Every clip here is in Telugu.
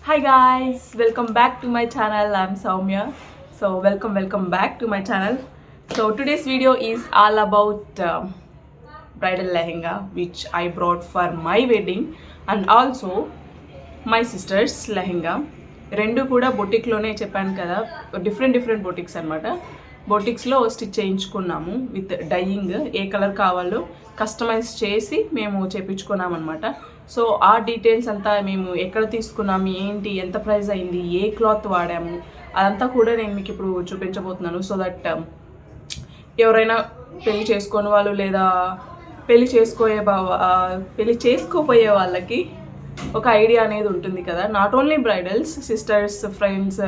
Hi guys, welcome back to my channel. I'm Soumya. So welcome back to my channel. So today's video is all about bridal lehenga which I brought for my wedding and also my sister's lehenga. రెండు కూడా బొటిక్లోనే చెప్పాను కదా, డిఫరెంట్ బొటిక్స్ అనమాట. బొటిక్స్లో స్టిచ్ చేయించుకున్నాము విత్ డైయింగ్. ఏ కలర్ కావాలో కస్టమైజ్ చేసి మేము చేయించుకున్నాం అనమాట. సో ఆ డీటెయిల్స్ అంతా మేము ఎక్కడ తీసుకున్నాము, ఏంటి, ఎంత ప్రైస్ అయింది, ఏ క్లాత్ వాడాము, అదంతా కూడా నేను మీకు ఇప్పుడు చూపించబోతున్నాను. సో దట్ ఎవరైనా పెళ్లి చేసుకోని వాళ్ళు లేదా పెళ్లి చేసుకోపోయే వాళ్ళకి ఒక ఐడియా అనేది ఉంటుంది కదా. Not only bridals, sisters, friends,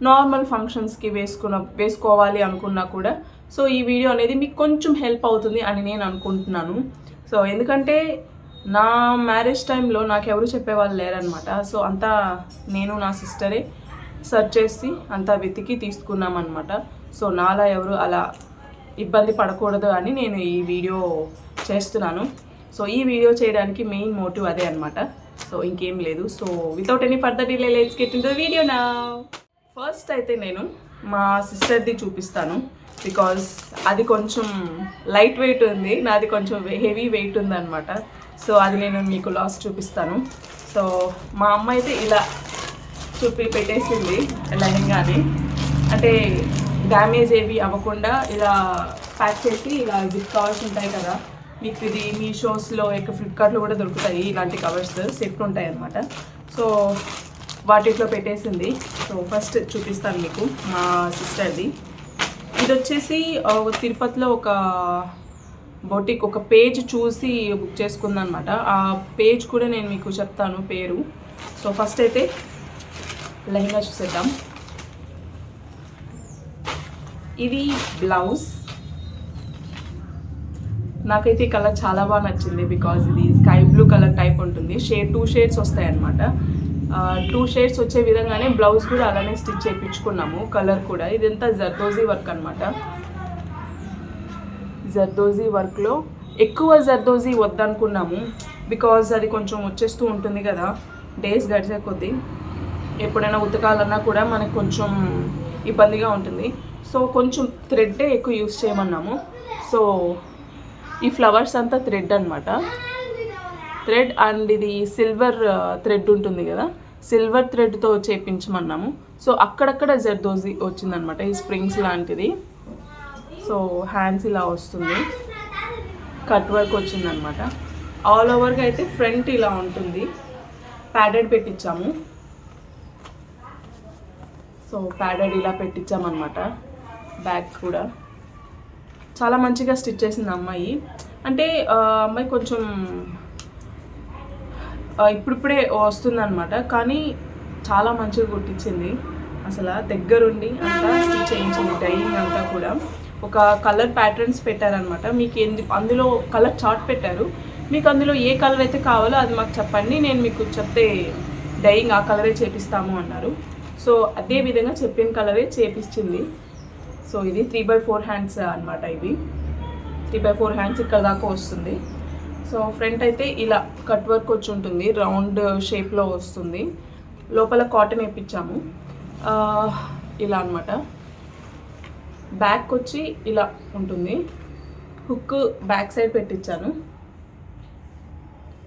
normal ఫంక్షన్స్కి వేసుకోవాలి అనుకున్నా కూడా సో ఈ వీడియో అనేది మీకు కొంచెం హెల్ప్ అవుతుంది అని నేను అనుకుంటున్నాను. సో ఎందుకంటే నా మ్యారేజ్ టైంలో నాకు ఎవరు చెప్పేవాళ్ళు లేరనమాట. సో అంతా నేను నా సిస్టరే సెర్చ్ చేసి అంతా వెతికి తీసుకున్నాం అనమాట. సో నాలా ఎవరు అలా ఇబ్బంది పడకూడదు అని నేను ఈ వీడియో చేస్తున్నాను. సో ఈ వీడియో చేయడానికి మెయిన్ మోటివ్ అదే అనమాట. సో ఇంకేం లేదు. So without any further delay let's get into the video now. First అయితే నేను మా సిస్టర్ది చూపిస్తాను బికాజ్ అది కొంచెం లైట్ వెయిట్ ఉంది, నాది కొంచెం హెవీ వెయిట్ ఉందన్నమాట. సో అది నేను మీకు లాస్ట్ చూపిస్తాను. సో మా అమ్మ అయితే ఇలా పెట్టేసింది లెహంగాని, అంటే డ్యామేజ్ ఏవి అవ్వకుండా ఇలా ప్యాక్ చేసి ఇలా జిప్ కవర్స్ ఉంటాయి కదా, మీకు ఇది మీషోస్లో ఫ్లిప్కార్ట్లో కూడా దొరుకుతాయి ఇలాంటి కవర్స్, సెట్ ఉంటాయి అన్నమాట. సో వాటిలో పెట్టేసింది. సో ఫస్ట్ చూపిస్తాను మీకు మా సిస్టర్ది. ఇది వచ్చేసి తిరుపతిలో ఒక బొటిక్ ఒక పేజ్ చూసి బుక్ చేసుకుందనమాట. ఆ పేజ్ కూడా నేను మీకు చెప్తాను పేరు. సో ఫస్ట్ అయితే లెహంగా చూసేద్దాం. ఇది బ్లౌజ్. నాకైతే ఈ కలర్ చాలా బాగా నచ్చింది బికాజ్ ఇది స్కై బ్లూ కలర్ టైప్ ఉంటుంది. 2 షేడ్స్ వస్తాయి అన్నమాట. 2 షేడ్స్ వచ్చే విధంగానే బ్లౌజ్ కూడా అలానే స్టిచ్ చేయించుకున్నాము. కలర్ కూడా ఇదంతా జర్దోజీ వర్క్ అనమాట. జర్దోజీ వర్క్లో ఎక్కువ జర్దోజీ వద్దనుకున్నాము బికాజ్ అది కొంచెం వచ్చేస్తూ ఉంటుంది కదా డేస్ గడిచే కొద్దీ. ఎప్పుడైనా ఉతకాలన్నా కూడా మనకు కొంచెం ఇబ్బందిగా ఉంటుంది. సో కొంచెం థ్రెడ్డే ఎక్కువ యూస్ చేయమన్నాము. సో ఈ ఫ్లవర్స్ అంతా థ్రెడ్ అనమాట. థ్రెడ్ అండ్ ఇది సిల్వర్ థ్రెడ్ ఉంటుంది కదా, సిల్వర్ థ్రెడ్తో చేయించమన్నాము. సో అక్కడక్కడ జర్దోజీ వచ్చిందనమాట, ఈ స్ప్రింగ్స్ లాంటిది. సో హ్యాండ్స్ ఇలా వస్తుంది, కట్ వర్క్ వచ్చిందనమాట. ఆల్ ఓవర్గా అయితే ఫ్రంట్ ఇలా ఉంటుంది. ప్యాడెడ్ పెట్టించాము. సో ప్యాడెడ్ ఇలా పెట్టించామన్నమాట. బ్యాక్ కూడా చాలా మంచిగా స్టిచ్ చేసింది అమ్మాయి. అంటే అమ్మాయి కొంచెం ఇప్పుడిప్పుడే వస్తుందన్నమాట, కానీ చాలా మంచిగా కుట్టించింది. అసలు దగ్గరుండి అంతా స్టిచ్ చేయించింది. డైయింగ్ అంతా కూడా ఒక కలర్ ప్యాటర్న్స్ పెట్టారనమాట. మీకు అందులో కలర్ చార్ట్ పెట్టారు. మీకు అందులో ఏ కలర్ అయితే కావాలో అది మాకు చెప్పండి, నేను మీకు చెప్తే డైయింగ్ ఆ కలరే చేపిస్తాము అన్నారు. సో అదే విధంగా చెప్పిన కలరే చేపించింది. సో ఇది 3/4 హ్యాండ్స్ అనమాట. ఇవి 3/4 హ్యాండ్స్ ఇక్కడ దాకా వస్తుంది. సో ఫ్రంట్ అయితే ఇలా కట్ వర్క్ వచ్చి ఉంటుంది, రౌండ్ షేప్లో వస్తుంది. లోపల కాటన్ వేయించాము ఇలా అనమాట. బ్యాక్ వచ్చి ఇలా ఉంటుంది. హుక్ బ్యాక్ సైడ్ పెట్టించాను,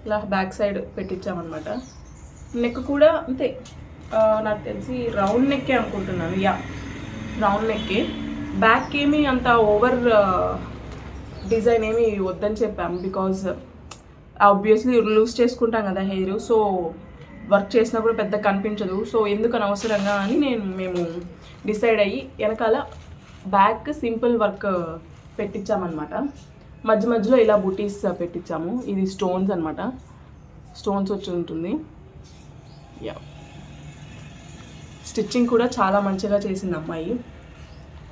ఇలా బ్యాక్ సైడ్ పెట్టించామన్నమాట. నెక్ కూడా అంతే, నాకు తెలిసి రౌండ్ నెక్కే అనుకుంటున్నాను. రౌండ్ నెక్కే. బ్యాక్ ఏమి అంత ఓవర్ డిజైన్ ఏమి వద్దని చెప్పాము బికాజ్ ఆబ్వియస్లీ లూజ్ చేసుకుంటాం కదా హెయిర్. సో వర్క్ చేసినా కూడా పెద్ద కనిపించదు. సో ఎందుకు అనవసరంగా అని మేము డిసైడ్ అయ్యి వెనకాల బ్యాక్ సింపుల్ వర్క్ పెట్టించామన్నమాట. మధ్యలో ఇలా బుటీస్ పెట్టించాము. ఇది స్టోన్స్ అనమాట, స్టోన్స్ వచ్చి ఉంటుంది. స్టిచ్చింగ్ కూడా చాలా మంచిగా చేసింది అమ్మాయి.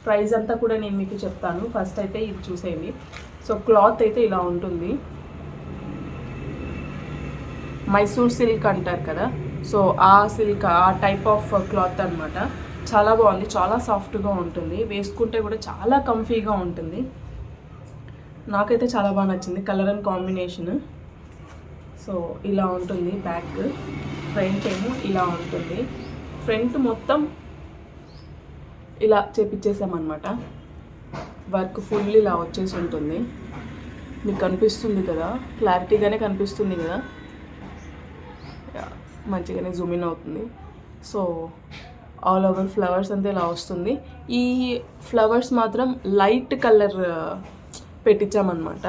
ప్రైస్ అంతా కూడా నేను మీకు చెప్తాను. ఫస్ట్ అయితే ఇది చూసేయండి. సో క్లాత్ అయితే ఇలా ఉంటుంది. మైసూర్ సిల్క్ అంటారు కదా, సో ఆ సిల్క్, ఆ టైప్ ఆఫ్ క్లాత్ అనమాట. చాలా బాగుంది, చాలా సాఫ్ట్గా ఉంటుంది, వేసుకుంటే కూడా చాలా కంఫీగా ఉంటుంది. నాకైతే చాలా బాగా నచ్చింది కలర్ అండ్ కాంబినేషన్. సో ఇలా ఉంటుంది బ్యాక్. ఫ్రంట్ ఏమో ఇలా ఉంటుంది. ఫ్రంట్ మొత్తం ఇలా చేపించేసామన్నమాట. వర్క్ ఫుల్ ఇలా వచ్చేసి ఉంటుంది. మీకు కనిపిస్తుంది కదా, క్లారిటీగానే కనిపిస్తుంది కదా, మంచిగానే జూమ్ ఇన్ అవుతుంది. సో ఆల్ ఓవర్ ఫ్లవర్స్ అంతా ఇలా వస్తుంది. ఈ ఫ్లవర్స్ మాత్రం లైట్ కలర్ పెట్టించామన్నమాట.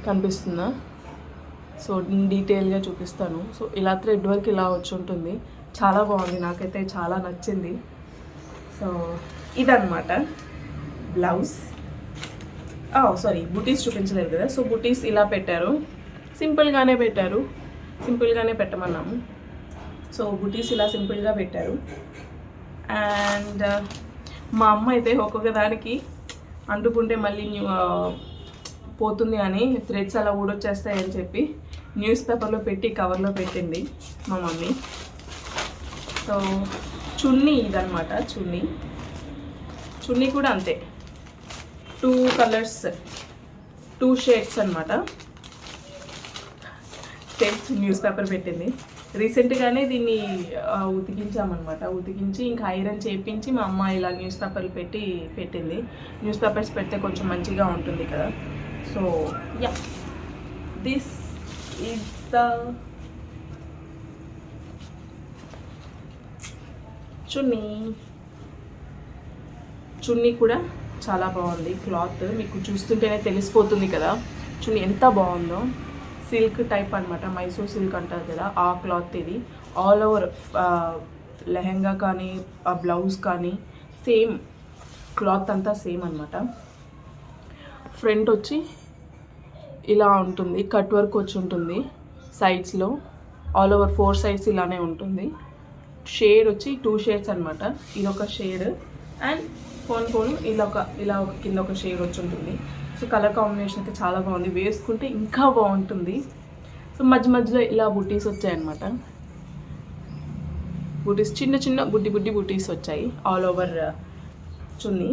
కనిపిస్తుందా? సో డీటెయిల్గా చూపిస్తాను. సో ఇలా థ్రెడ్ వర్క్ ఇలా వచ్చి ఉంటుంది. చాలా బాగుంది, నాకైతే చాలా నచ్చింది. సో ఇదన్నమాట బ్లౌజ్. సారీ, బుటీస్ చూపించలేదు కదా. సో బుటీస్ ఇలా పెట్టారు, సింపుల్గానే పెట్టారు, సింపుల్గానే పెట్టమన్నాము. సో బుటీస్ ఇలా సింపుల్గా పెట్టారు. అండ్ మా అమ్మ అయితే ఒక్కొక్క దానికి అంటుకుంటే మళ్ళీ పోతుంది అని థ్రెడ్స్ అలా ఊడొచ్చేస్తాయని చెప్పి న్యూస్ పేపర్లో పెట్టి కవర్లో పెట్టింది మా మమ్మీ. సో చున్నీ ఇదనమాట. చున్నీ కూడా అంతే, 2 కలర్స్ 2 షేడ్స్ అనమాట. న్యూస్ పేపర్ పెట్టింది. రీసెంట్గానే దీన్ని ఉతికించామన్నమాట. ఉతికించి ఇంకా ఐరన్ చేయించి మా అమ్మ ఇలా న్యూస్ పేపర్లు పెట్టింది. న్యూస్ పేపర్స్ పెడితే కొంచెం మంచిగా ఉంటుంది కదా. So yeah, this is the chunni కూడా చాలా బాగుంది. క్లాత్ మీకు చూస్తుంటేనే తెలిసిపోతుంది కదా చున్నీ ఎంత బాగుందో. సిల్క్ టైప్ అనమాట, మైసూర్ సిల్క్ అంటారు కదా, ఆ క్లాత్ ఇది. ఆల్ ఓవర్ లెహెంగా కానీ ఆ బ్లౌజ్ కానీ సేమ్ క్లాత్ అంతా సేమ్ అనమాట. ఫ్రంట్ వచ్చి ఇలా ఉంటుంది, కట్ వర్క్ వచ్చి ఉంటుంది సైడ్స్లో. ఆల్ ఓవర్ 4 సైడ్స్ ఇలానే ఉంటుంది. షేడ్ వచ్చి 2 షేడ్స్ అనమాట. ఇదొక షేడ్ అండ్ పోను ఇలా ఒక కింద ఒక షేడ్ వచ్చి ఉంటుంది. సో కలర్ కాంబినేషన్ అయితే చాలా బాగుంది, వేసుకుంటే ఇంకా బాగుంటుంది. సో మధ్యలో ఇలా బుటీస్ వచ్చాయన్నమాట. బుటీస్ చిన్న బుడ్డి బుటీస్ వచ్చాయి ఆల్ ఓవర్ చున్నీ.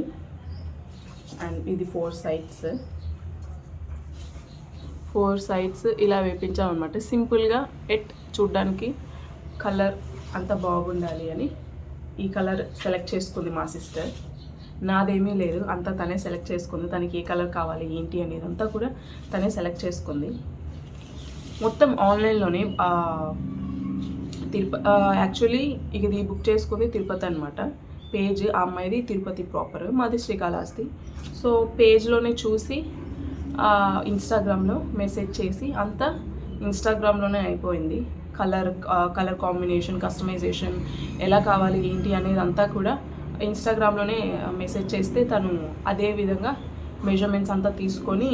అండ్ ఇది 4 సైడ్స్ ఇలా వేపించామన్నమాట. సింపుల్గా చూడ్డానికి కలర్ అంత బాగుండాలి అని ఈ కలర్ సెలెక్ట్ చేసుకుంది మా సిస్టర్. నాదేమీ లేదు, అంతా తనే సెలెక్ట్ చేసుకుంది. తనకి ఏ కలర్ కావాలి ఏంటి అనేది అంతా కూడా తనే సెలెక్ట్ చేసుకుంది. మొత్తం ఆన్లైన్లోనే. యాక్చువల్లీ ఇది బుక్ చేసుకుంది తిరుపతి అనమాట. పేజ్ ఆ అమ్మాయిది తిరుపతి ప్రాపర్, మాది శ్రీకాళహస్తి. సో పేజ్లోనే చూసి ఇన్స్టాగ్రామ్లో మెసేజ్ చేసి అంతా ఇన్స్టాగ్రామ్లోనే అయిపోయింది. కలర్ కాంబినేషన్, కస్టమైజేషన్ ఎలా కావాలి ఏంటి అనేది అంతా కూడా ఇన్స్టాగ్రామ్లోనే మెసేజ్ చేస్తే తను అదే విధంగా మెజర్మెంట్స్ అంతా తీసుకొని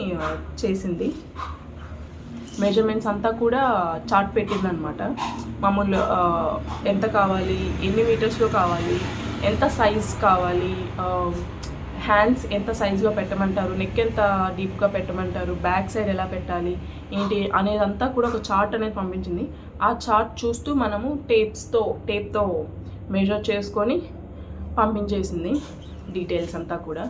చేసింది. మెజర్మెంట్స్ అంతా కూడా చార్ట్ పెట్టిందనమాట. మామూలు ఎంత కావాలి, ఎన్ని మీటర్స్లో కావాలి, ఎంత సైజ్ కావాలి, హ్యాండ్స్ ఎంత సైజులో పెట్టమంటారు, నెక్ ఎంత డీప్గా పెట్టమంటారు, బ్యాక్ సైడ్ ఎలా పెట్టాలి ఏంటి అనేదంతా కూడా ఒక చార్ట్ అనేది పంపించింది. ఆ చార్ట్ చూస్తూ మనము టేప్తో మెజర్ చేసుకొని పంపించేసింది డీటెయిల్స్ అంతా కూడా.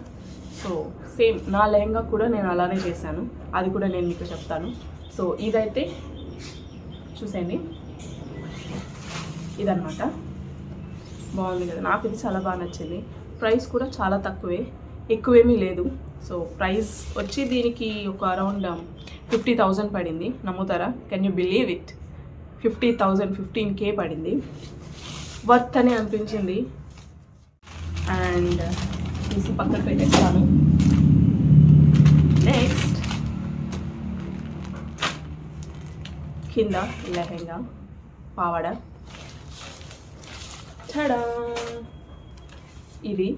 సో సేమ్ నా లెహంగా కూడా నేను అలానే చేశాను, అది కూడా నేను మీకు చెప్తాను. సో ఇదైతే చూసేయండి, ఇదన్నమాట. బాగుంది కదా, నాకు ఇది చాలా బాగా నచ్చింది. ప్రైస్ కూడా చాలా తక్కువే, ఎక్కువేమీ లేదు. సో ప్రైస్ వచ్చి దీనికి ఒక అరౌండ్ 50,000 పడింది. నమ్ముతారా? Can you believe it? 50,000, 15K పడింది. వర్త్ అని అనిపించింది. అండ్ తీసి పక్కన పెట్టేస్తాను. నెక్స్ట్ కింద లెహంగా పావడ. చడా, ఇది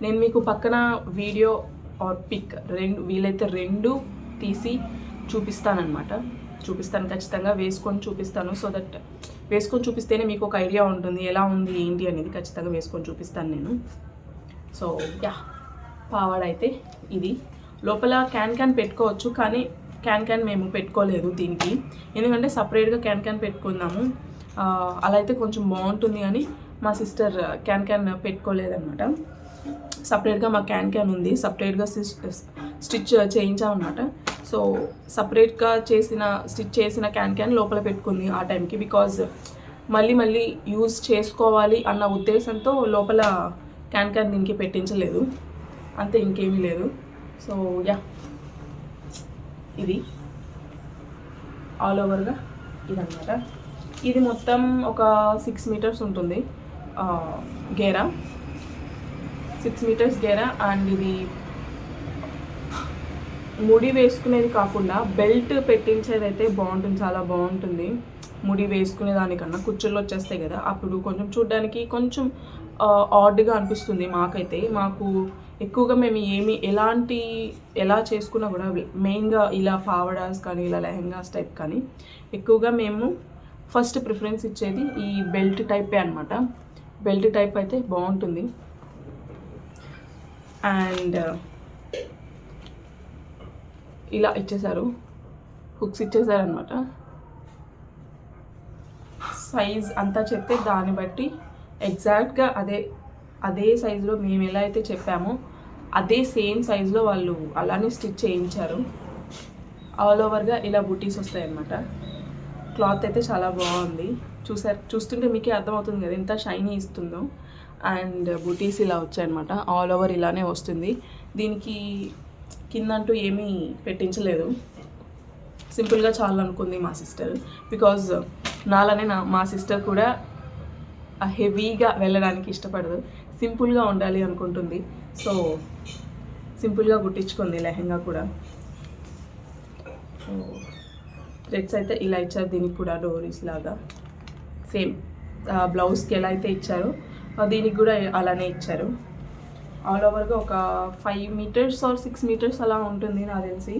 నేను మీకు పక్కన వీడియో ఆర్ పిక్ వీలైతే రెండు తీసి చూపిస్తాను ఖచ్చితంగా. వేసుకొని చూపిస్తాను. సో దట్ వేసుకొని చూపిస్తేనే మీకు ఒక ఐడియా ఉంటుంది ఎలా ఉంది ఏంటి అనేది. ఖచ్చితంగా వేసుకొని చూపిస్తాను నేను. సో యా, పావాడ అయితే ఇది. లోపల క్యాన్ పెట్టుకోవచ్చు, కానీ క్యాన్ మేము పెట్టుకోలేదు దీనికి. ఎందుకంటే సపరేట్గా క్యాన్ పెట్టుకుందాము, అలా అయితే కొంచెం బాగుంటుంది అని మా సిస్టర్ క్యాన్ పెట్టుకోలేదన్నమాట. సపరేట్గా మా క్యాన్ ఉంది, సపరేట్గా స్టిచ్ చేయించామన్నమాట. సో సపరేట్గా స్టిచ్ చేసిన క్యాన్ లోపల పెట్టుకుంది ఆ టైంకి. బికాజ్ మళ్ళీ యూజ్ చేసుకోవాలి అన్న ఉద్దేశంతో లోపల క్యాన్ దీనికి పెట్టించలేదు, అంతే, ఇంకేమీ లేదు. సో యా, ఇది ఆల్ ఓవర్గా ఇదన్నమాట. ఇది మొత్తం ఒక 6 మీటర్స్ ఉంటుంది గేరా, 6 మీటర్స్ గేరా. అండ్ ఇది ముడి వేసుకునేది కాకుండా బెల్ట్ పెట్టించేది అయితే బాగుంటుంది, చాలా బాగుంటుంది. ముడి వేసుకునే దానికన్నా కుచ్చుల్లో వచ్చేస్తాయి కదా, అప్పుడు కొంచెం చూడడానికి కొంచెం ఆడ్గా అనిపిస్తుంది మాకైతే. మాకు ఎక్కువగా మేము ఎలా చేసుకున్నా కూడా మెయిన్గా ఇలా పావడాస్ కానీ ఇలా లెహెంగాస్ టైప్ కానీ ఎక్కువగా మేము ఫస్ట్ ప్రిఫరెన్స్ ఇచ్చేది ఈ బెల్ట్ టైపే అనమాట. బెల్ట్ టైప్ అయితే బాగుంటుంది. అండ్ ఇలా ఇచ్చేసారు, హుక్స్ ఇచ్చేసారనమాట. సైజ్ అంతా చెప్తే దాన్ని బట్టి ఎగ్జాక్ట్గా అదే సైజులో మేము ఎలా అయితే చెప్పామో అదే సేమ్ సైజులో వాళ్ళు అలానే స్టిచ్ చేయించారు. ఆల్ ఓవర్గా ఇలా బుటీస్ వస్తాయన్నమాట. క్లాత్ అయితే చాలా బాగుంది, చూస్తుంటే మీకే అర్థమవుతుంది కదా ఎంత షైనీ ఇస్తుందో. అండ్ బుటీస్ ఇలా వచ్చాయన్నమాట, ఆల్ ఓవర్ ఇలానే వస్తుంది. దీనికి కిందంటూ ఏమీ పెట్టించలేదు, సింపుల్గా చాలా అనుకుంది మా సిస్టర్. బికాజ్ నాలానే మా సిస్టర్ కూడా హెవీగా వెళ్ళడానికి ఇష్టపడదు, సింపుల్గా ఉండాలి అనుకుంటుంది. సో సింపుల్గా కుట్టించుకుంది లెహెంగా కూడా. థ్రెడ్స్ అయితే ఇలా ఇచ్చారు, దీనికి కూడా డోరీస్ లాగా సేమ్ బ్లౌజ్కి ఎలా అయితే ఇచ్చారో దీనికి కూడా అలానే ఇచ్చారు. ఆల్ ఓవర్గా ఒక 5 మీటర్స్ ఆర్ 6 మీటర్స్ అలా ఉంటుంది నాకు తెలిసి.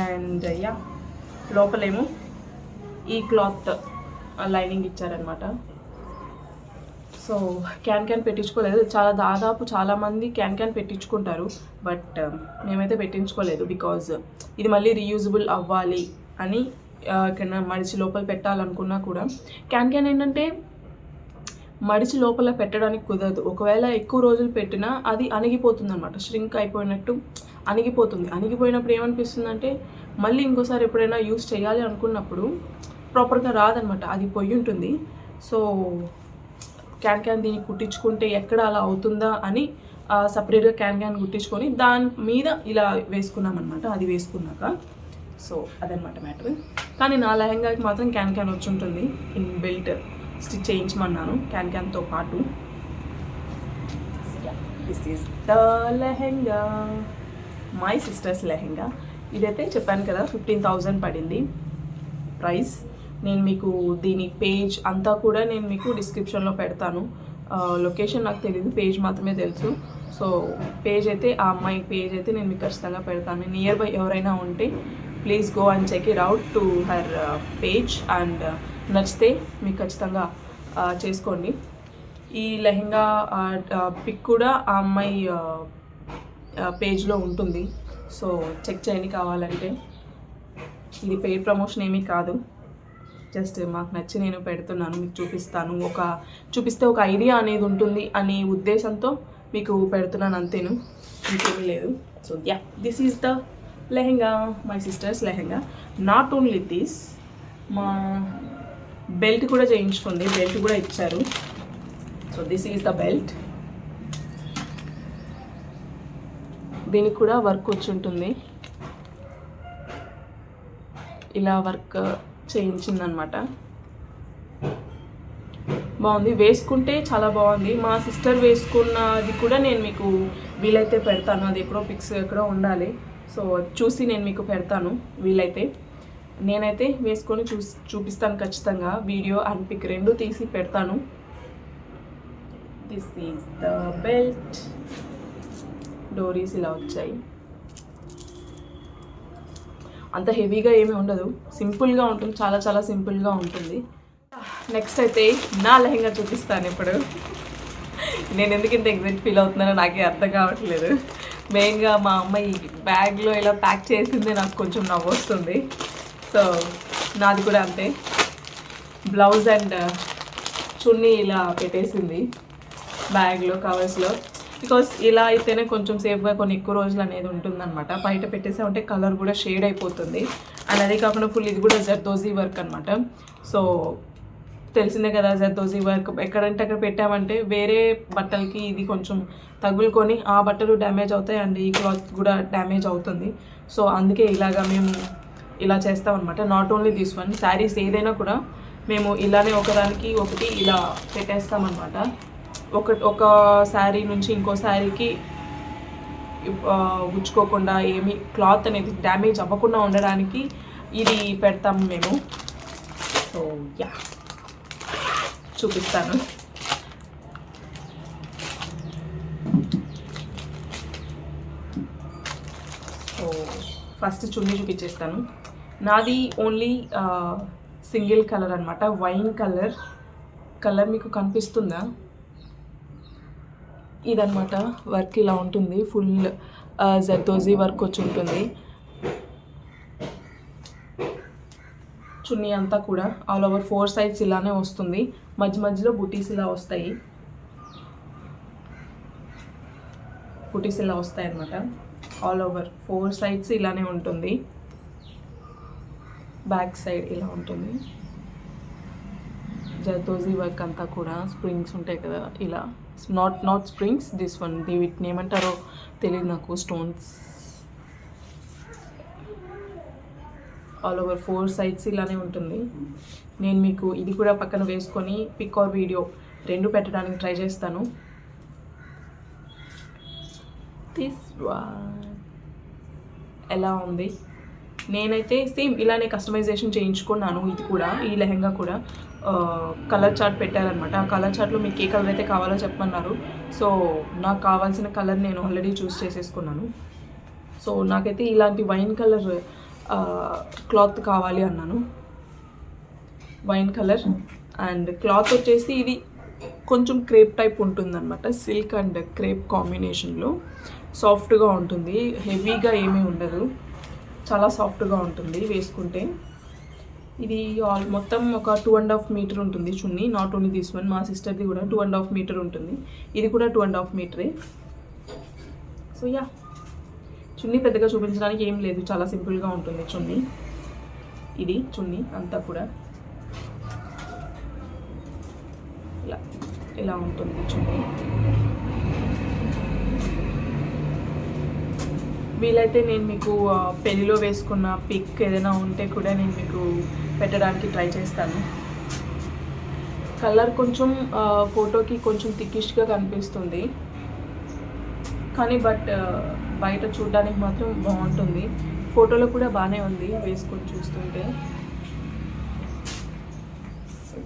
అండ్ యా, లోపలేమో ఈ క్లాత్ లైనింగ్ ఇచ్చారనమాట. సో క్యాన్ పెట్టించుకోలేదు, దాదాపు చాలామంది క్యాన్ పెట్టించుకుంటారు, బట్ మేమైతే పెట్టించుకోలేదు. బికాజ్ ఇది మళ్ళీ రీయూజబుల్ అవ్వాలి అని ఎక్కడైనా మడిచి లోపల పెట్టాలనుకున్నా కూడా క్యాన్ ఏంటంటే మడిచి లోపల పెట్టడానికి కుదరదు. ఒకవేళ ఎక్కువ రోజులు పెట్టినా అది అణిగిపోతుంది అనమాట, ష్రింక్ అయిపోయినట్టు అణిగిపోతుంది. అణిగిపోయినప్పుడు ఏమనిపిస్తుంది అంటే మళ్ళీ ఇంకోసారి ఎప్పుడైనా యూస్ చేయాలి అనుకున్నప్పుడు ప్రాపర్గా రాదనమాట, అది పొయ్యి ఉంటుంది. సో క్యాన్ దీనికి కుట్టించుకుంటే ఎక్కడ అలా అవుతుందా అని సపరేట్గా క్యాన్ కుట్టించుకొని దాని మీద ఇలా వేసుకున్నాం అనమాట. అది వేసుకున్నాక సో అదనమాట మ్యాటర్. కానీ నా లెహెంగాకి మాత్రం క్యాన్ వచ్చి ఉంటుంది. ఇన్ బెల్ట్ స్టిచ్ చేయించమన్నాను క్యాన్తో పాటు. This is the lehenga, my sisters lehenga. ఇదైతే చెప్పాను కదా 15,000 పడింది ప్రైస్. నేను మీకు దీని పేజ్ అంతా కూడా నేను మీకు డిస్క్రిప్షన్లో పెడతాను. లొకేషన్ నాకు తెలియదు, పేజ్ మాత్రమే తెలుసు. సో పేజ్ అయితే ఆ అమ్మాయి పేజ్ అయితే నేను మీకు ఖచ్చితంగా పెడతాను. నియర్ బై ఎవరైనా ఉంటే please go and check it out to her page. And నచ్చితే మీకు ఖచ్చితంగా చేసుకోండి. ఈ లెహెంగా పిక్ కూడా ఆ అమ్మాయి పేజ్లో ఉంటుంది, సో చెక్ చేయండి కావాలంటే. ఇది పెయిడ్ ప్రమోషన్ ఏమీ కాదు, జస్ట్ మాకు నచ్చి నేను పెడుతున్నాను, మీకు చూపిస్తే ఒక ఐడియా అనేది ఉంటుంది అనే ఉద్దేశంతో మీకు పెడుతున్నాను, అంతేను, ఇంకేమీ లేదు. So yeah, this is the lehenga, my sisters lehenga. Not only this, మా బెల్ట్ కూడా చేయించుకుంది, బెల్ట్ కూడా ఇచ్చారు. So this is the belt. దీనికి కూడా వర్క్ వచ్చి ఉంటుంది, ఇలా వర్క్ చేయించిందనమాట. బాగుంది, వేసుకుంటే చాలా బాగుంది. మా సిస్టర్ వేసుకున్నది కూడా నేను మీకు వీలైతే పెడతాను, అది ఎక్కడో పిక్స్ ఎక్కడో ఉండాలి. సో చూసి నేను మీకు పెడతాను వీలైతే. నేనైతే వేసుకొని చూపిస్తాను ఖచ్చితంగా, వీడియో అండ్ పిక్ రెండు తీసి పెడతాను. This is the belt. డోరీస్ ఇలా వచ్చాయి, అంత హెవీగా ఏమీ ఉండదు, సింపుల్గా ఉంటుంది, చాలా చాలా సింపుల్గా ఉంటుంది. నెక్స్ట్ అయితే నా లెహెంగా చూపిస్తాను. ఇప్పుడు నేను ఎందుకు ఇంత ఎగ్జైట్ ఫీల్ అవుతున్నానో నాకే అర్థం కావట్లేదు. మెయిన్గా మా అమ్మాయి బ్యాగ్లో ఇలా ప్యాక్ చేసిందే నాకు కొంచెం నవ్వు వస్తుంది. సో నాది కూడా అంతే, బ్లౌజ్ అండ్ చున్నీ ఇలా పెట్టేసింది బ్యాగ్లో, కవర్స్లో. బికాస్ ఇలా అయితేనే కొంచెం సేఫ్గా కొన్ని ఎక్కువ రోజులు అనేది ఉంటుందన్నమాట. బయట పెట్టేసామంటే కలర్ కూడా షేడ్ అయిపోతుంది. అండ్ అదే కాకుండా ఫుల్ ఇది కూడా జర్దోజీ వర్క్ అనమాట. సో తెలిసిందే కదా, జర్దోజీ వర్క్ ఎక్కడంటే అక్కడ పెట్టామంటే వేరే బట్టలకి ఇది కొంచెం తగులుకొని ఆ బట్టలు డ్యామేజ్ అవుతాయి అండ్ ఈ క్లాత్ కూడా డ్యామేజ్ అవుతుంది. సో అందుకే ఇలాగా మేము ఇలా చేస్తామన్నమాట. Not only this one, saris ఏదైనా కూడా మేము ఇలానే ఒకదానికి ఒకటి ఇలా పెట్టేస్తామన్నమాట. ఒక శారీ నుంచి ఇంకో శారీకి గుచ్చుకోకుండా ఏమి క్లాత్ అనేది డ్యామేజ్ అవ్వకుండా ఉండడానికి ఇది పెడతాము మేము. సో యా, చూపిస్తాను. సో ఫస్ట్ చున్నీ చూపించేస్తాను. నాది ఓన్లీ సింగిల్ కలర్ అనమాట, వైన్ కలర్ మీకు కనిపిస్తుందా? ఇదనమాట వర్క్ ఇలా ఉంటుంది. ఫుల్ జర్దోజీ వర్క్ వచ్చి ఉంటుంది. చున్నీ అంతా కూడా ఆల్ ఓవర్ 4 సైడ్స్ ఇలానే వస్తుంది. మధ్యలో బుటీస్ ఇలా వస్తాయి. బుటీస్ ఇలా వస్తాయి అన్నమాట. ఆల్ ఓవర్ 4 సైడ్స్ ఇలానే ఉంటుంది. బ్యాక్ సైడ్ ఇలా ఉంటుంది. జర్దోజీ వర్క్ అంతా కూడా స్ప్రింగ్స్ ఉంటాయి కదా, ఇలా నాట్ స్ప్రింగ్స్, దిస్ వన్ వీటిని ఏమంటారో తెలియదు నాకు, స్టోన్స్. ఆల్ ఓవర్ 4 సైడ్స్ ఇలానే ఉంటుంది. నేను మీకు ఇది కూడా పక్కన వేసుకొని పిక్ ఆర్ వీడియో 2 పెట్టడానికి ట్రై చేస్తాను. దిస్ వన్ ఎలా ఉంది? నేనైతే సేమ్ ఇలానే కస్టమైజేషన్ చేయించుకున్నాను. ఇది కూడా, ఈ లెహెంగా కూడా కలర్ చార్ట్ పెట్టారనమాట. ఆ కలర్ చార్ట్లో మీకు ఏ కలర్ అయితే కావాలో చెప్పమన్నారు. సో నాకు కావాల్సిన కలర్ నేను ఆల్రెడీ చూస్ చేసేసుకున్నాను. సో నాకైతే ఇలాంటి వైన్ కలర్ క్లాత్ కావాలి అన్నాను. వైన్ కలర్ అండ్ క్లాత్ వచ్చేసి ఇది కొంచెం క్రేప్ టైప్ ఉంటుందన్నమాట. సిల్క్ అండ్ క్రేప్ కాంబినేషన్లో సాఫ్ట్గా ఉంటుంది. హెవీగా ఏమీ ఉండదు, చాలా సాఫ్ట్గా ఉంటుంది వేసుకుంటే. ఇది మొత్తం ఒక 2.5 మీటర్ ఉంటుంది చున్నీ. నాట్ ఓన్లీ దిస్ వన్, మా సిస్టర్ది కూడా 2.5 మీటర్ ఉంటుంది. ఇది కూడా 2.5 మీటరే. సో యా, చున్నీ పెద్దగా చూపించడానికి ఏం లేదు, చాలా సింపుల్గా ఉంటుంది చున్నీ. ఇది చున్నీ అంతా కూడా ఇలా ఉంటుంది చున్నీ. వీలైతే నేను మీకు పెళ్ళిలో వేసుకున్న పిక్ ఏదైనా ఉంటే కూడా నేను మీకు పెట్టడానికి ట్రై చేస్తాను. కలర్ కొంచెం ఫోటోకి కొంచెం థిక్కిష్గా కనిపిస్తుంది, కానీ బట్ బయట చూడడానికి మాత్రం బాగుంటుంది. ఫోటోలో కూడా బాగానే ఉంది వేసుకొని చూస్తుంటే.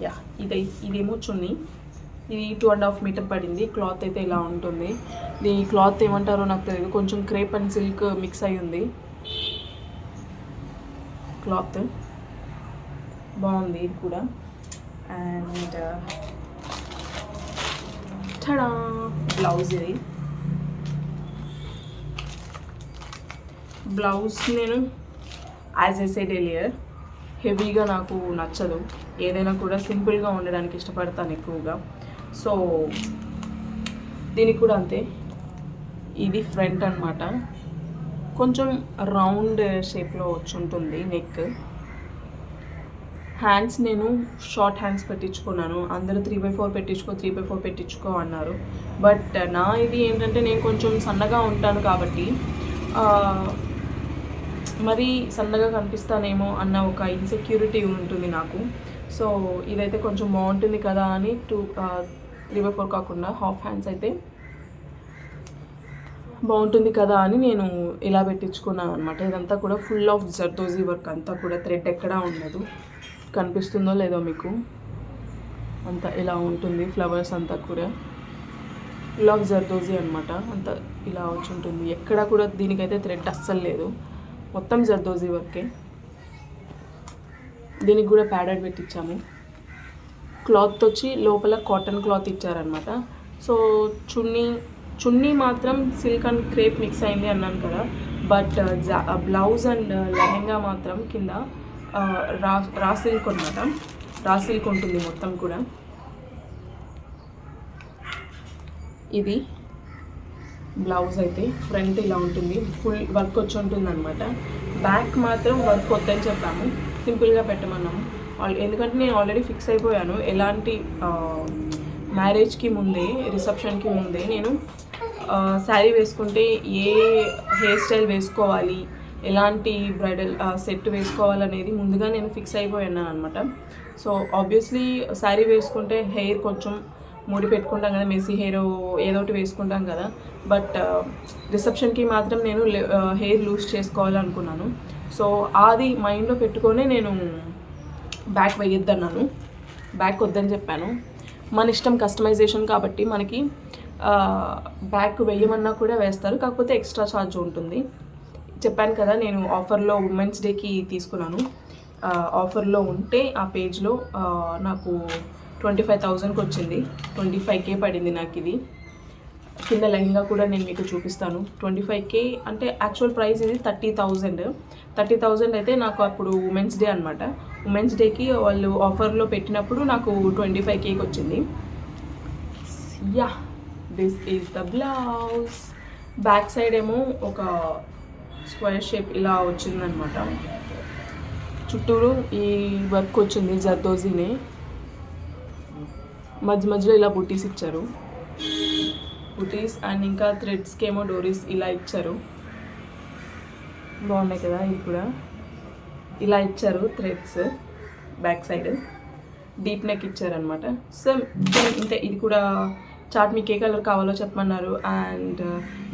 యా, ఇదేమో చున్నీ. ఇది 2.5 మీటర్ పడింది. క్లాత్ అయితే ఇలా ఉంటుంది. ఈ క్లాత్ ఏమంటారో నాకు తెలియదు, కొంచెం క్రేప్ అండ్ సిల్క్ మిక్స్ అయి ఉంది. క్లాత్ బాగుంది ఇది కూడా. And ta-da, blouse. ఇది బ్లౌజ్ నేను యాజ్ ఎ సెడ్ ఎర్లియర్ హెవీగా నాకు నచ్చదు, ఏదైనా కూడా సింపుల్గా ఉండడానికి ఇష్టపడతాను ఎక్కువగా. సో దీనికి కూడా అంతే. ఇది ఫ్రంట్ అనమాట, కొంచెం రౌండ్ షేప్లో వచ్చి ఉంటుంది నెక్. హ్యాండ్స్ నేను షార్ట్ హ్యాండ్స్ పెట్టించుకున్నాను. అందరూ 3/4 పెట్టించుకో అన్నారు. బట్ నా ఇది ఏంటంటే నేను కొంచెం సన్నగా ఉంటాను కాబట్టి మరీ సన్నగా కనిపిస్తానేమో అన్న ఒక ఇన్సెక్యూరిటీ ఉంటుంది నాకు. సో ఇదైతే కొంచెం బాగుంటుంది కదా అని 3/4 కాకుండా హాఫ్ హ్యాండ్స్ అయితే బాగుంటుంది కదా అని నేను ఇలా పెట్టించుకున్నాను అనమాట. ఇదంతా కూడా ఫుల్ ఆఫ్ జర్దోజీ వర్క్, అంతా కూడా థ్రెడ్ ఎక్కడా ఉండదు. కనిపిస్తుందో లేదో మీకు, అంతా ఇలా ఉంటుంది. ఫ్లవర్స్ అంతా కూడా ఫుల్ ఆఫ్ జర్దోజీ అనమాట. అంతా ఇలా వచ్చి ఉంటుంది. ఎక్కడ కూడా దీనికైతే థ్రెడ్ అస్సలు లేదు, మొత్తం జర్దోజీ వర్కే. దీనికి కూడా ప్యాడెడ్ పెట్టించాము. క్లాత్ వచ్చి లోపల కాటన్ క్లాత్ ఇచ్చారనమాట. సో చున్నీ మాత్రం సిల్క్ అండ్ క్రేప్ మిక్స్ అయింది అన్నాను కదా, బట్ బ్లౌజ్ అండ్ లెహెంగా మాత్రం కింద రా సిల్క్ అనమాట. రా సిల్క్ ఉంటుంది మొత్తం కూడా. ఇది బ్లౌజ్ అయితే ఫ్రంట్ ఇలా ఉంటుంది, ఫుల్ వర్క్ వచ్చి ఉంటుంది అనమాట. బ్యాక్ మాత్రం వర్క్ వద్దని చెప్పాము, సింపుల్గా పెట్టమన్నాము. ఎందుకంటే నేను ఆల్రెడీ ఫిక్స్ అయిపోయాను, ఎలాంటి మ్యారేజ్కి ముందే, రిసెప్షన్కి ముందే నేను శారీ వేసుకుంటే ఏ హెయిర్ స్టైల్ వేసుకోవాలి, ఎలాంటి బ్రైడల్ సెట్ వేసుకోవాలనేది ముందుగా నేను ఫిక్స్ అయిపోయాను అనమాట. సో ఆబ్వియస్లీ శారీ వేసుకుంటే హెయిర్ కొంచెం ముడి పెట్టుకుంటాం కదా, మెస్సీ హెయిర్ ఏదో ఒకటి వేసుకుంటాం కదా. బట్ రిసెప్షన్కి మాత్రం నేను హెయిర్ లూజ్ చేసుకోవాలనుకున్నాను. సో అది మైండ్లో పెట్టుకొని నేను బ్యాక్ వేయొద్దన్నాను, బ్యాక్ వద్దని చెప్పాను. మన ఇష్టం, కస్టమైజేషన్ కాబట్టి మనకి బ్యాక్ వేయమన్నా కూడా వేస్తారు, కాకపోతే ఎక్స్ట్రా ఛార్జ్ ఉంటుంది. చెప్పాను కదా నేను ఆఫర్లో ఉమెన్స్ డేకి తీసుకున్నాను. ఆఫర్లో ఉంటే ఆ పేజ్లో నాకు 25,000కి వచ్చింది, 25K పడింది నాకు ఇది. కింద లెహంగా కూడా నేను మీకు చూపిస్తాను. 25K అంటే యాక్చువల్ ప్రైస్ ఇది 30,000 అయితే నాకు అప్పుడు ఉమెన్స్ డే అనమాట. ఉమెన్స్ డేకి వాళ్ళు ఆఫర్లో పెట్టినప్పుడు నాకు 25Kకి వచ్చింది. Yeah, this is the blouse. Back side ఏమో ఒక స్క్వేర్ షేప్ ఇలా వచ్చిందనమాట, చుట్టూరు ఈ వర్క్ వచ్చింది జర్దోజీనే. మధ్యలో ఇలా బుటీస్ ఇచ్చారు, బుటీస్ అండ్ ఇంకా థ్రెడ్స్కి ఏమో డోరీస్ ఇలా ఇచ్చారు. బాగున్నాయి కదా, ఇది కూడా ఇలా ఇచ్చారు threads. Back side deep neck ఇచ్చారనమాట. సో ఇంతే. ఇది కూడా చార్ట్ మీకు ఏ కలర్ కావాలో చెప్పమన్నారు. అండ్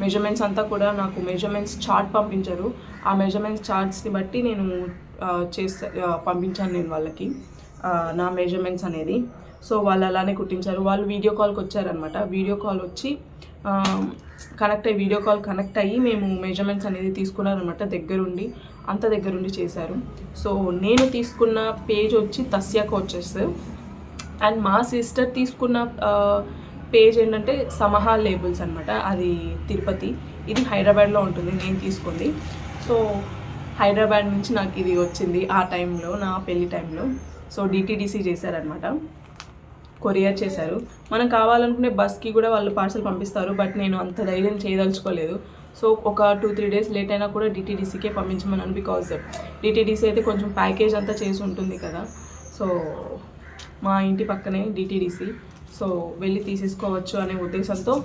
మెజర్మెంట్స్ అంతా కూడా నాకు మెజర్మెంట్స్ చార్ట్ పంపించారు. ఆ మెజర్మెంట్స్ చార్ట్స్ని బట్టి నేను పంపించాను నేను వాళ్ళకి నా మెజర్మెంట్స్ అనేది. సో వాళ్ళు అలానే కుట్టించారు. వాళ్ళు వీడియో కాల్కి వచ్చారనమాట. వీడియో కాల్ వచ్చి వీడియో కాల్ కనెక్ట్ అయ్యి మేము మెజర్మెంట్స్ అనేది తీసుకున్నారనమాట. అంత దగ్గరుండి చేశారు. సో నేను తీసుకున్న పేజ్ వచ్చి తస్యా కోచెస్, అండ్ మా సిస్టర్ తీసుకున్న పేజ్ ఏంటంటే సమహా లేబుల్స్ అనమాట. అది తిరుపతి, ఇది హైదరాబాద్లో ఉంటుంది నేను తీసుకుంది. సో హైదరాబాద్ నుంచి నాకు ఇది వచ్చింది ఆ టైంలో, నా పెళ్లి టైంలో. సో డిటీడీసీ చేశారనమాట, కొరియర్ చేశారు. మనం కావాలనుకునే బస్కి కూడా వాళ్ళు పార్సల్ పంపిస్తారు, బట్ నేను అంత ధైర్యం చేయదలుచుకోలేదు. సో ఒక 2-3 డేస్ లేట్ అయినా కూడా డిటీడీసీకే పంపించమన్నాను. బికాజ్ డిటీడీసీ అయితే కొంచెం ప్యాకేజ్ అంతా చేసి ఉంటుంది కదా. సో మా ఇంటి పక్కనే డిటీడీసీ, సో వెళ్ళి తీసేసుకోవచ్చు అనే ఉద్దేశంతో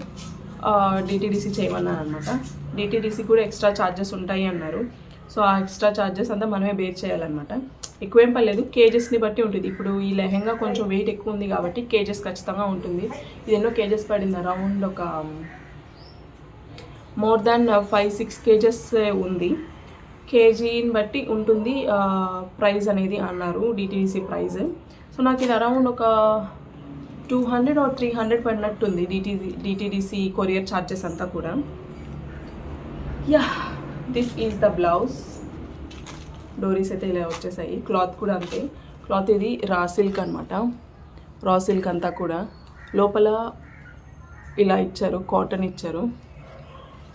డిటీడీసీ చేయమన్నాను అనమాట. డిటీడీసీ కూడా ఎక్స్ట్రా ఛార్జెస్ ఉంటాయి అన్నారు. సో ఆ ఎక్స్ట్రా ఛార్జెస్ అంతా మనమే బేర్ చేయాలన్నమాట. ఎక్కువేం పర్లేదు, కేజెస్ని బట్టి ఉంటుంది. ఇప్పుడు ఈ లెహంగా కొంచెం వెయిట్ ఎక్కువ ఉంది కాబట్టి కేజెస్ ఖచ్చితంగా ఉంటుంది. ఇది ఎన్నో కేజెస్ పడింది, అరౌండ్ ఒక మోర్ దాన్ 5-6 కేజెస్ ఉంది. కేజీని బట్టి ఉంటుంది ప్రైస్ అనేది అన్నారు, డిటీడీసీ ప్రైస్. సో నాకు ఇది అరౌండ్ ఒక 200 or 300 పడినట్టుంది డిటీడీసీ కొరియర్ ఛార్జెస్ అంతా కూడా. Yeah, this is the blouse. డోరీస్ అయితే ఇలా వచ్చేసాయి. క్లాత్ కూడా అంతే. క్లాత్ ఇది రా సిల్క్ అనమాట. రా సిల్క్ అంతా కూడా లోపల ఇలా ఇచ్చారు, కాటన్ ఇచ్చారు.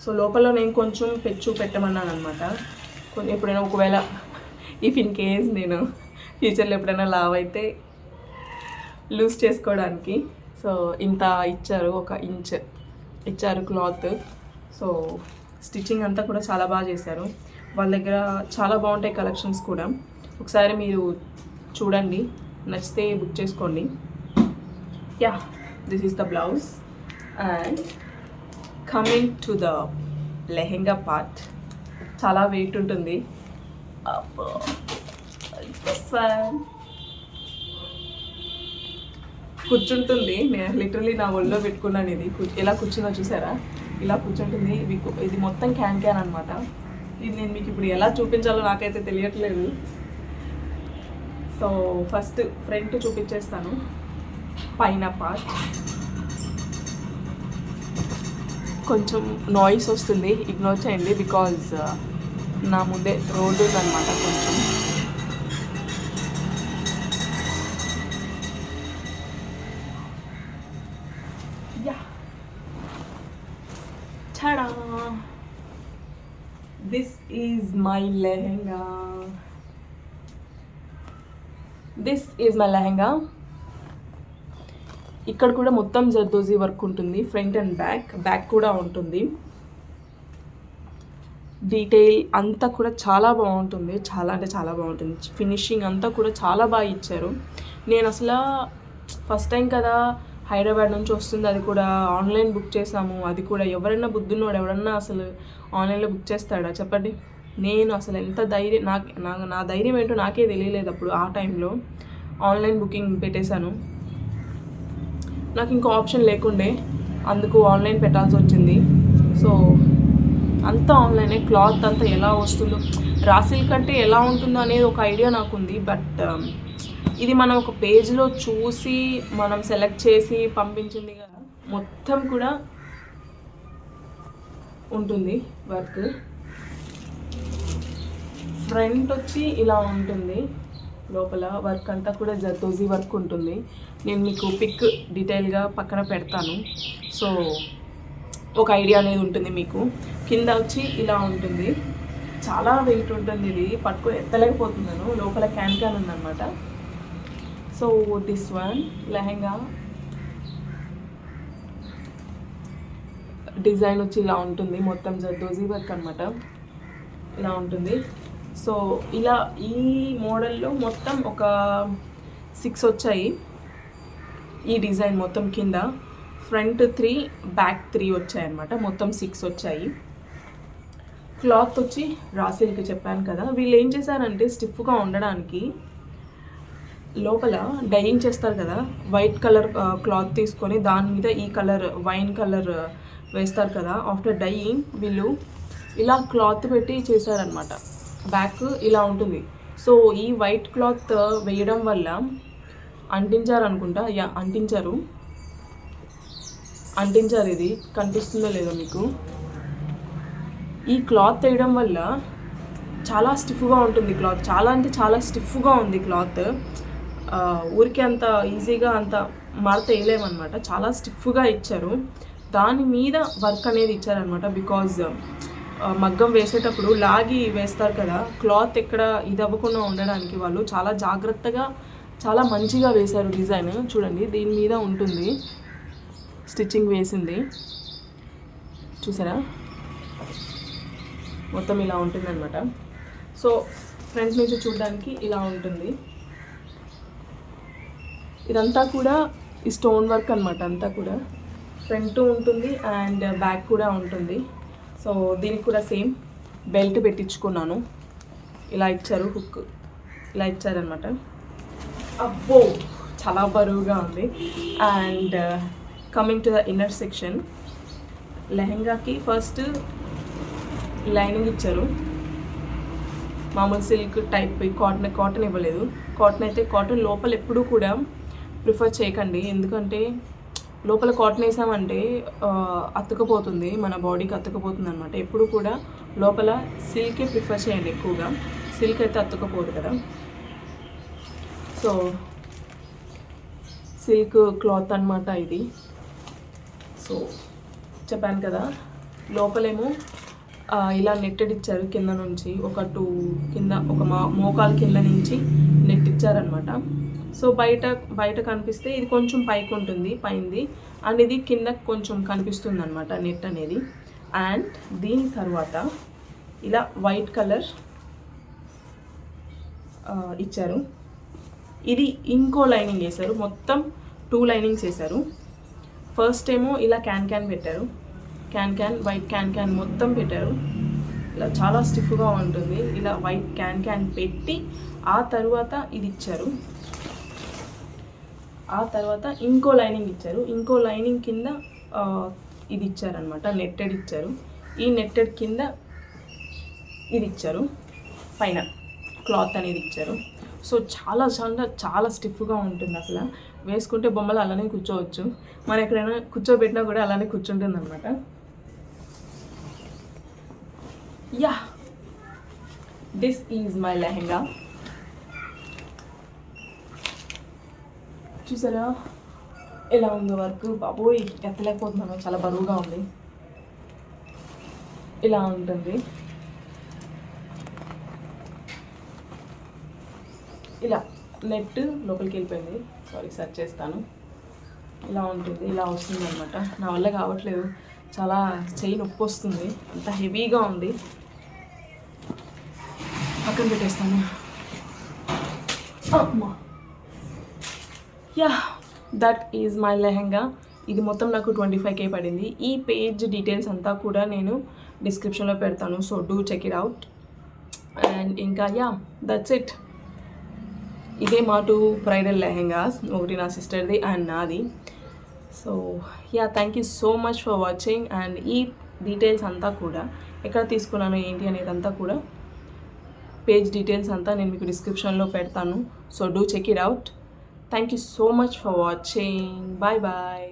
సో లోపల నేను కొంచెం పెచ్చు పెట్టమన్నాను అనమాట. ఎప్పుడైనా ఒకవేళ ఇఫ్ ఇన్ కేస్ నేను ఫ్యూచర్లో ఎప్పుడైనా లావ్ అయితే లూజ్ చేసుకోవడానికి. సో ఇంత ఇచ్చారు, 1 ఇంచ్ ఇచ్చారు క్లాత్. సో స్టిచ్చింగ్ అంతా కూడా చాలా బాగా చేశారు. వాళ్ళ దగ్గర చాలా బాగుంటాయి కలెక్షన్స్ కూడా. ఒకసారి మీరు చూడండి, నచ్చితే బుక్ చేసుకోండి. Yeah, this is the blouse. And coming to the lehenga part, చాలా వెయిట్ ఉంటుంది. కూర్చుంటుంది, నేను లిటరలీ నా ఒళ్ళో పెట్టుకున్నాను. ఇది ఎలా కూర్చుందో చూసారా, ఇలా కూర్చుంటుంది. ఇది మొత్తం క్యాన్ అనమాట. ఇది నేను మీకు ఇప్పుడు ఎలా చూపించాలో నాకైతే తెలియట్లేదు. సో ఫస్ట్ ఫ్రంట్ చూపించేస్తాను, పైన పార్ట్. కొంచెం నాయిస్ వస్తుంది, ఇగ్నోర్ చేయండి, బికాజ్ నా ముందే రోడ్డు ఉందన్నమాట కొంచెం. యా, ఛడా, దిస్ ఈజ్ మై లెహెంగా. ఇక్కడ కూడా మొత్తం జర్దోజీ వర్క్ ఉంటుంది, ఫ్రంట్ అండ్ బ్యాక్ కూడా ఉంటుంది. డీటెయిల్ అంతా కూడా చాలా బాగుంటుంది. చాలా అంటే చాలా బాగుంటుంది. ఫినిషింగ్ అంతా కూడా చాలా బాగా ఇచ్చారు. నేను అసలు ఫస్ట్ టైం కదా హైదరాబాద్ నుంచి వస్తుంది, అది కూడా ఆన్లైన్ బుక్ చేసాము. అది కూడా ఎవరైనా బుద్ధున్నోడు ఎవరన్నా అసలు ఆన్లైన్లో బుక్ చేస్తాడా చెప్పండి. నేను అసలు ఎంత ధైర్యం నా ధైర్యం ఏంటో నాకే తెలియలేదు అప్పుడు. ఆ టైంలో ఆన్లైన్ బుకింగ్ పెట్టేశాను. నాకు ఇంకో ఆప్షన్ లేకుండే, అందుకు ఆన్లైన్ పెట్టాల్సి వచ్చింది. సో అంతా ఆన్లైనే. క్లాత్ అంతా ఎలా వస్తుందో, రాసిల్ కంటే ఎలా ఉంటుందో అనేది ఒక ఐడియా నాకు ఉంది. బట్ ఇది మనం ఒక పేజ్లో చూసి మనం సెలెక్ట్ చేసి పంపించింది కదా, మొత్తం కూడా ఉంటుంది వర్క్. ఫ్రంట్ వచ్చి ఇలా ఉంటుంది, లోపల వర్క్ అంతా కూడా జర్దోజీ వర్క్ ఉంటుంది. నేను మీకు పిక్ డీటెయిల్గా పక్కన పెడతాను. సో ఒక ఐడియా అనేది ఉంటుంది మీకు. కింద వచ్చి ఇలా ఉంటుంది, చాలా వెయిట్ ఉంటుంది. ఇది పట్టుకొని ఎత్తలేకపోతున్నాను. లోపల క్యాన్ ఉందన్నమాట. So this one lehenga design వచ్చి ఇలా ఉంటుంది, మొత్తం జర్దోజీ వర్క్ అనమాట. ఇలా ఉంటుంది. సో ఇలా ఈ మోడల్లో మొత్తం ఒక 6 వచ్చాయి. ఈ డిజైన్ మొత్తం కింద ఫ్రంట్ 3 బ్యాక్ 3 వచ్చాయి అనమాట. మొత్తం 6 వచ్చాయి. క్లాత్ వచ్చి రా సిల్క్ చెప్పాను కదా. వీళ్ళు ఏం చేశారంటే స్టిఫ్గా ఉండడానికి లోపల డైయింగ్ చేస్తారు కదా, వైట్ కలర్ క్లాత్ తీసుకొని దాని మీద ఈ కలర్ వైన్ కలర్ వేస్తారు కదా. ఆఫ్టర్ డైయింగ్ వీళ్ళు ఇలా క్లాత్ పెట్టి చేశారనమాట. బ్యాక్ ఇలా ఉంటుంది. సో ఈ వైట్ క్లాత్ వేయడం వల్ల అంటించారు అనుకుంటా. అంటించారు. ఇది కనిపిస్తుందో లేదో మీకు. ఈ క్లాత్ వేయడం వల్ల చాలా స్టిఫ్గా ఉంటుంది క్లాత్. చాలా అంటే చాలా స్టిఫ్గా ఉంది క్లాత్. ఊరికే అంత ఈజీగా అంత మడత వేయలేమన్నమాట. చాలా స్టిఫ్గా ఇచ్చారు. దాని మీద వర్క్ అనేది ఇచ్చారనమాట. బికాజ్ మగ్గం వేసేటప్పుడు లాగి వేస్తారు కదా, క్లాత్ ఎక్కడ ఇది అవ్వకుండా ఉండడానికి వాళ్ళు చాలా జాగ్రత్తగా చాలా మంచిగా వేశారు. డిజైన్ చూడండి, దీని మీద ఉంటుంది స్టిచ్చింగ్ వేసింది, చూసారా. మొత్తం ఇలా ఉంటుంది అనమాట. సో ఫ్రంట్ నుంచి చూడడానికి ఇలా ఉంటుంది. ఇదంతా కూడా ఈ స్టోన్ వర్క్ అనమాట. అంతా కూడా ఫ్రంట్ ఉంటుంది అండ్ బ్యాక్ కూడా ఉంటుంది. సో దీనికి కూడా సేమ్ బెల్ట్ పెట్టించుకున్నాను. ఇలా ఇచ్చారు, హుక్ ఇలా ఇచ్చారనమాట. అబ్బో చాలా బరువుగా ఉంది. And coming to the inner section, లెహెంగాకి ఫస్ట్ లైనింగ్ ఇచ్చారు. మామూలు సిల్క్ టైప్, కాటన్ ఇవ్వలేదు. కాటన్ లోపల ఎప్పుడూ కూడా ప్రిఫర్ చేయకండి. ఎందుకంటే లోపల కాటన్ వేసామంటే అతుకపోతుంది, మన బాడీకి అతుకపోతుంది అనమాట. ఎప్పుడు కూడా లోపల సిల్కే ప్రిఫర్ చేయండి ఎక్కువగా. సిల్క్ అయితే అతుకపోదు కదా. సో సిల్క్ క్లాత్ అనమాట ఇది. సో చెప్పాను కదా, లోపలేమో ఇలా నెట్టెడ్ ఇచ్చారు. కింద నుంచి ఒక 2 కింద ఒక మోకాల కింద నుంచి నెట్ ఇచ్చారనమాట. సో బయట కనిపిస్తే ఇది కొంచెం పైకి ఉంటుంది, పైంది, అండ్ ఇది కింద కొంచెం కనిపిస్తుంది అనమాట నెట్ అనేది. అండ్ దీని తర్వాత ఇలా వైట్ కలర్ ఇచ్చారు. ఇది ఇంకో లైనింగ్ వేశారు. మొత్తం 2 లైనింగ్స్ వేశారు. ఫస్ట్ ఏమో ఇలా క్యాన్ పెట్టారు. వైట్ క్యాన్ మొత్తం పెట్టారు. ఇలా చాలా స్టిఫ్గా ఉంటుంది. ఇలా వైట్ క్యాన్ పెట్టి ఆ తర్వాత ఇది ఇచ్చారు. ఆ తర్వాత ఇంకో లైనింగ్ ఇచ్చారు. ఇంకో లైనింగ్ కింద ఇది ఇచ్చారనమాట, నెట్టెడ్ ఇచ్చారు. ఈ నెట్టెడ్ కింద ఇది ఇచ్చారు, పైన క్లాత్ అనేది ఇచ్చారు. సో చాలా చాలా చాలా స్టిఫ్గా ఉంటుంది. అసలు వేసుకుంటే బొమ్మలు అలానే కూర్చోవచ్చు. మనం ఎక్కడైనా కూర్చోబెట్టినా కూడా అలానే కూర్చుంటుంది అనమాట. Yeah, this is my lehenga. చూసారా ఎలా ఉందో వర్క్. బాబోయ్ ఎత్తలేకపోతున్నాను, చాలా బరువుగా ఉంది. ఇలా ఉంటుంది. ఇలా నెట్ లోపలికి వెళ్ళిపోయింది. సెర్చ్ చేస్తాను. ఇలా ఉంటుంది, ఇలా వస్తుంది అనమాట. నా వల్ల కావట్లేదు, చాలా చెయ్యి నొప్పి వస్తుంది, అంత హెవీగా ఉంది. పక్కన పెట్టేస్తాను. Yeah, that is my lehenga. ఇది మొత్తం నాకు 25K పడింది. ఈ పేజ్ డీటెయిల్స్ అంతా కూడా నేను డిస్క్రిప్షన్లో పెడతాను, so do check it out. And ఇంకా యా, దట్స్ ఇట్. ఇదే మా 2 బ్రైడల్ లెహెంగాస్, ఒకటి నా సిస్టర్ది అండ్ నాది. So yeah, thank you so much for watching. And ఈ డీటెయిల్స్ అంతా కూడా ఎక్కడ తీసుకున్నాను ఏంటి అనేది అంతా కూడా పేజ్ డీటెయిల్స్ అంతా నేను మీకు డిస్క్రిప్షన్లో పెడతాను, so do check it out. Thank you so much for watching. Bye bye.